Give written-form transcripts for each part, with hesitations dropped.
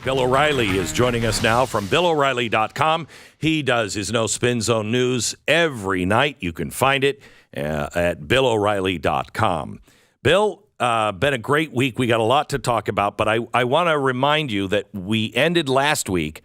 Bill O'Reilly is joining us now from BillO'Reilly.com. He does his No Spin Zone news every night. You can find it at BillO'Reilly.com. Bill, been a great week. We got a lot to talk about, but I want to remind you that we ended last week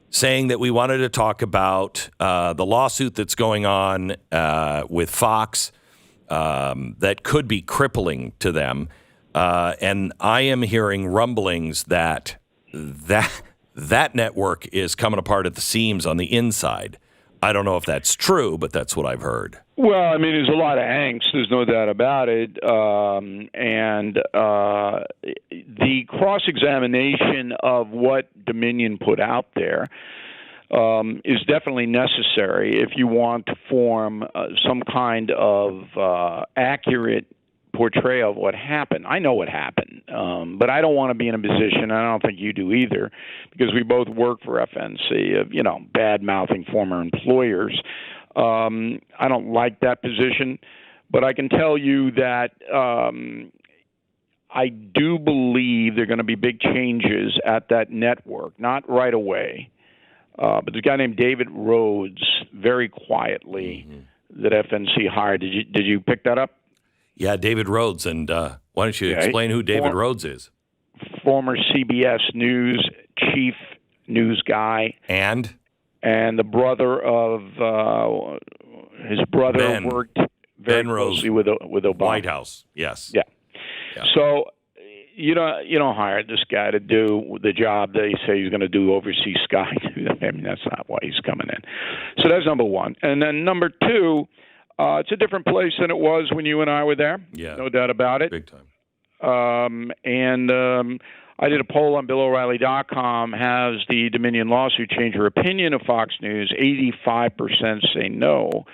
saying that we wanted to talk about the lawsuit that's going on with Fox that could be crippling to them. And I am hearing rumblings that network is coming apart at the seams on the inside. I don't know if that's true, but that's what I've heard. Well, I mean, there's a lot of angst. There's no doubt about it. The cross-examination of what Dominion put out there is definitely necessary if you want to form some kind of accurate portrayal of what happened. I know what happened, but I don't want to be in a position, and I don't think you do either, because we both work for FNC, of, bad-mouthing former employers. I don't like that position, but I can tell you that I do believe there are going to be big changes at that network, not right away, but there's a guy named David Rhodes, very quietly, that FNC hired. Did you pick that up? Yeah, David Rhodes. And why don't you explain who David Rhodes is? Former CBS News chief news guy. And the brother of his brother Ben. worked very closely with Obama. White House, yes. Yeah. So you don't hire this guy to do the job they say he's going to do overseas Sky. I mean, that's not why he's coming in. So that's number one. And then number two, it's a different place than it was when you and I were there. Yeah. No doubt about it. Big time. I did a poll on BillO'Reilly.com. Has the Dominion lawsuit changed your opinion of Fox News? 85% say no,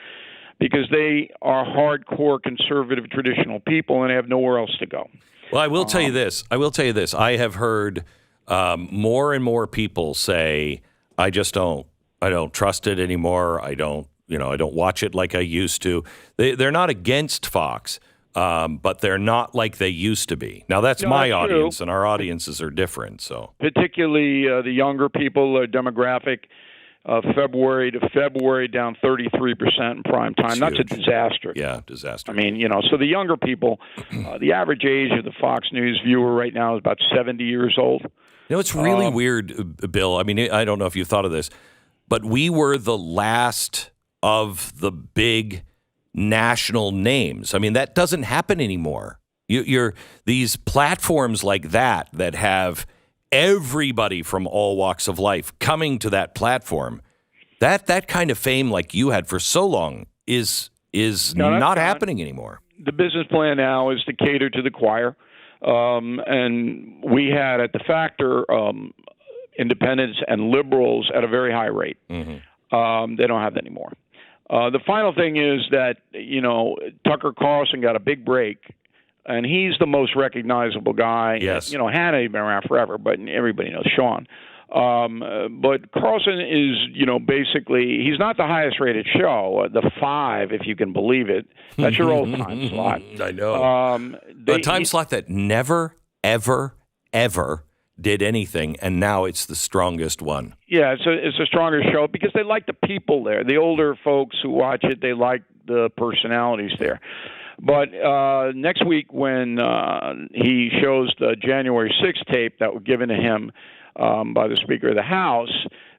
because they are hardcore conservative traditional people and they have nowhere else to go. Well, I will tell you this. I have heard more and more people say, I don't trust it anymore. I don't watch it like I used to. They're not against Fox, but they're not like they used to be. Now, that's my audience, and our audiences are different. So, particularly the younger people, demographic, February to February, down 33% in prime time. That's a disaster. Yeah, disaster. I mean, so the younger people, the average age of the Fox News viewer right now is about 70 years old. It's really weird, Bill. I mean, I don't know if you've thought of this, but we were the last of the big national names. I mean, that doesn't happen anymore. You're these platforms like that have everybody from all walks of life coming to that platform. That kind of fame, like you had for so long, is not happening anymore. The business plan now is to cater to the choir, and we had at the Factor independents and liberals at a very high rate. Mm-hmm. They don't have that anymore. The final thing is that, Tucker Carlson got a big break, and he's the most recognizable guy. Yes. Hannah been around forever, but everybody knows Sean. But Carlson is, basically, he's not the highest rated show, the 5, if you can believe it. That's your old time slot. I know. A time slot that never, ever, ever did anything, and now it's the strongest one. Yeah, it's a stronger show because they like the people there. The older folks who watch it, they like the personalities there. But next week when he shows the January 6th tape that was given to him by the Speaker of the House,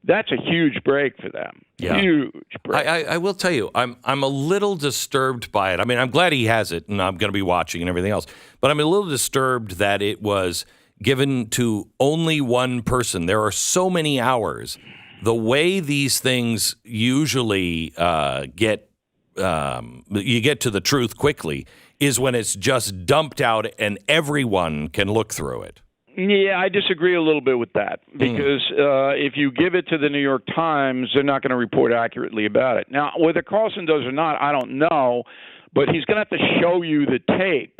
that's a huge break for them. Yeah. Huge break. I will tell you, I'm a little disturbed by it. I mean, I'm glad he has it, and I'm going to be watching and everything else. But I'm a little disturbed that it was given to only one person. There are so many hours. The way these things usually you get to the truth quickly is when it's just dumped out and everyone can look through it. Yeah, I disagree a little bit with that because if you give it to the New York Times, they're not going to report accurately about it. Now, whether Carlson does or not, I don't know, but he's going to have to show you the tape.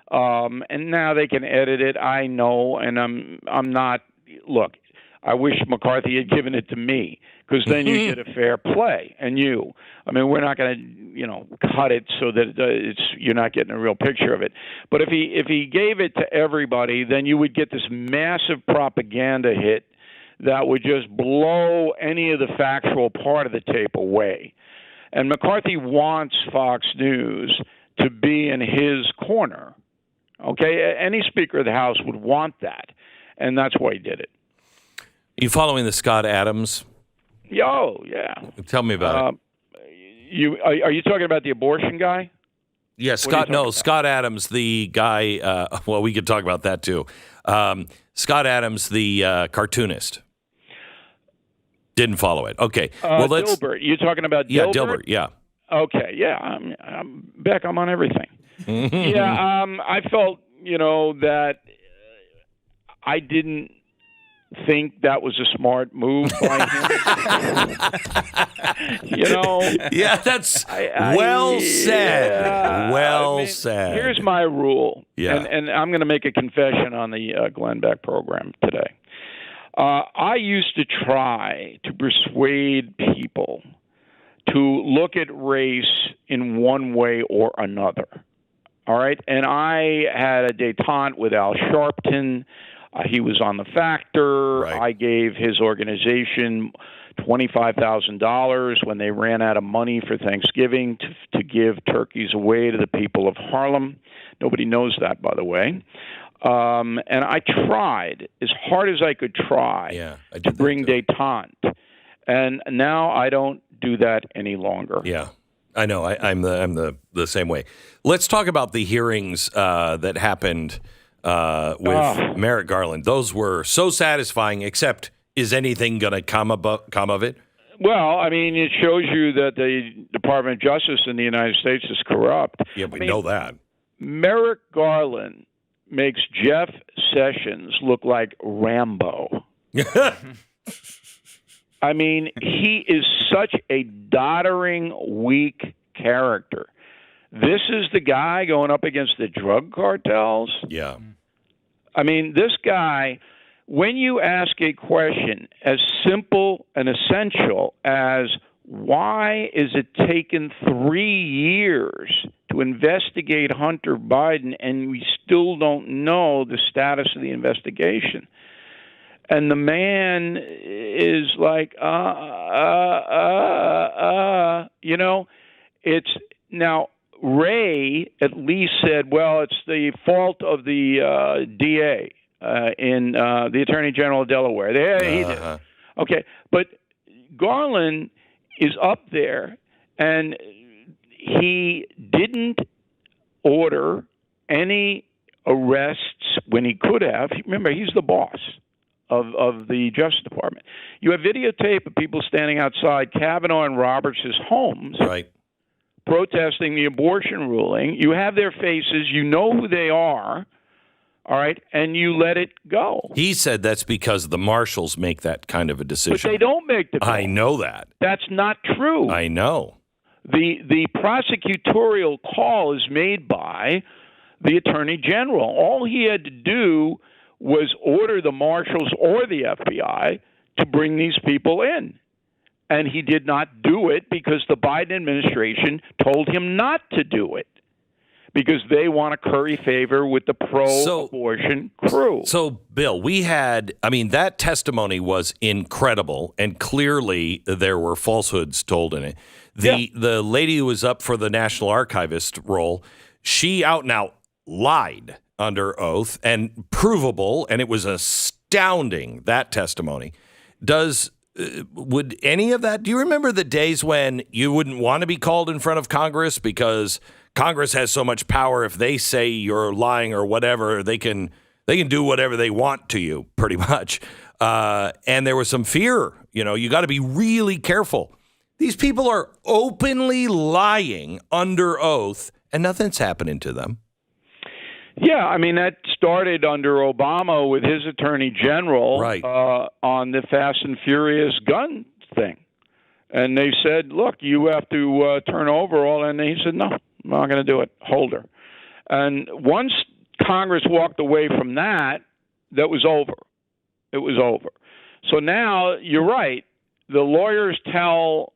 And now they can edit it. I know, and I'm not. Look, I wish McCarthy had given it to me because then you get a fair play. And we're not going to, cut it so that you're not getting a real picture of it. But if he gave it to everybody, then you would get this massive propaganda hit that would just blow any of the factual part of the tape away. And McCarthy wants Fox News to be in his corner. Okay, any Speaker of the House would want that, and that's why he did it. You following the Scott Adams? Oh, yeah. Tell me about it. Are you talking about the abortion guy? Yeah, Scott Adams, the guy. Well, we could talk about that too. Scott Adams, the cartoonist. Didn't follow it. Okay. Well, Dilbert. You're talking about Dilbert? Yeah, Dilbert. Yeah. Okay. Yeah. I'm Beck. I'm on everything. Yeah. I felt, that I didn't think that was a smart move by him. Yeah, that's well said. Yeah, well said. Here's my rule. Yeah. And I'm going to make a confession on the Glenn Beck program today. I used to try to persuade people to look at race in one way or another. All right? And I had a detente with Al Sharpton. He was on The Factor. Right. I gave his organization $25,000 when they ran out of money for Thanksgiving to give turkeys away to the people of Harlem. Nobody knows that, by the way. And I tried as hard as I could try to bring detente. And now I don't do that any longer. Yeah. I know. I'm the same way. Let's talk about the hearings that happened with Merrick Garland. Those were so satisfying, except is anything going to come of it? Well, I mean, it shows you that the Department of Justice in the United States is corrupt. Yeah, we know that. Merrick Garland makes Jeff Sessions look like Rambo. I mean, he is such a doddering, weak character. This is the guy going up against the drug cartels? Yeah. I mean, this guy, when you ask a question as simple and essential as why is it taken 3 years to investigate Hunter Biden and we still don't know the status of the investigation? And the man is like, it's now Ray at least said, well, it's the fault of the DA in the Attorney General of Delaware. He did it. Okay, but Garland is up there, and he didn't order any arrests when he could have. Remember, he's the boss of the Justice Department. You have videotape of people standing outside Kavanaugh and Roberts' homes, right, protesting the abortion ruling. You have their faces. You know who they are. All right, and you let it go. He said that's because the marshals make that kind of a decision. But they don't make the call. I know that. That's not true. I know. The prosecutorial call is made by the Attorney General. All he had to do was order the marshals or the FBI to bring these people in. And he did not do it because the Biden administration told him not to do it, because they want to curry favor with the pro-abortion crew. So, Bill, that testimony was incredible, and clearly there were falsehoods told in it. The lady who was up for the National Archivist role, she out and out lied under oath and provable, and it was astounding, that testimony. Would any of that, do you remember the days when you wouldn't want to be called in front of Congress because Congress has so much power? If they say you're lying or whatever, they can do whatever they want to you, pretty much. And there was some fear. You got to be really careful. These people are openly lying under oath, and nothing's happening to them. Yeah, I mean, that started under Obama with his attorney general on the Fast and Furious gun thing. And they said, look, you have to turn over all. And he said, no, I'm not going to do it. Hold her. And once Congress walked away from that, that was over. It was over. So now you're right. The lawyers tell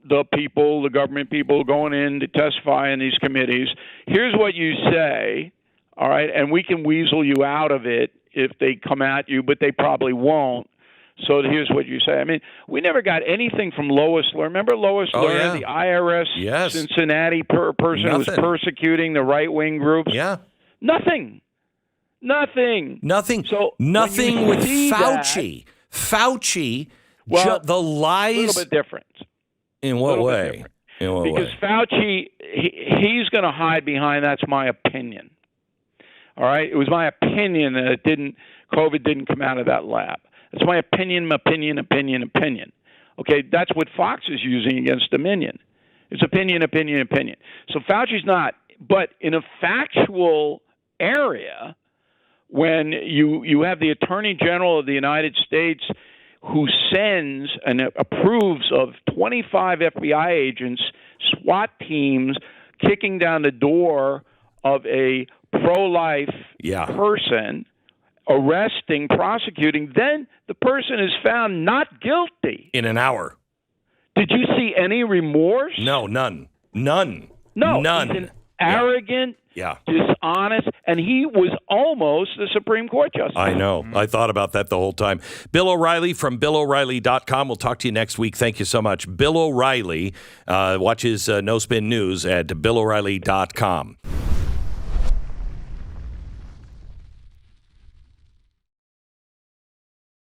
the people, the government people going in to testify in these committees, here's what you say. All right, and we can weasel you out of it if they come at you, but they probably won't. So here's what you say. I mean, we never got anything from Lois Lerner. Remember Lois Lerner, the IRS Cincinnati person who was persecuting the right-wing groups? Yeah. Nothing. So nothing with Fauci. Fauci, the lies. A little bit different. In what way? Because Fauci, he's going to hide behind, that's my opinion. All right? It was my opinion that COVID didn't come out of that lab. That's my opinion. Okay, that's what Fox is using against Dominion. It's opinion. So Fauci's not. But in a factual area, when you have the Attorney General of the United States who sends and approves of 25 FBI agents, SWAT teams, kicking down the door of a pro-life person, arresting, prosecuting, then the person is found not guilty. In an hour. Did you see any remorse? No, none. No, he's an arrogant, dishonest, and he was almost the Supreme Court justice. I know. I thought about that the whole time. Bill O'Reilly from BillO'Reilly.com. We'll talk to you next week. Thank you so much. Bill O'Reilly. Watch his No Spin News at BillO'Reilly.com.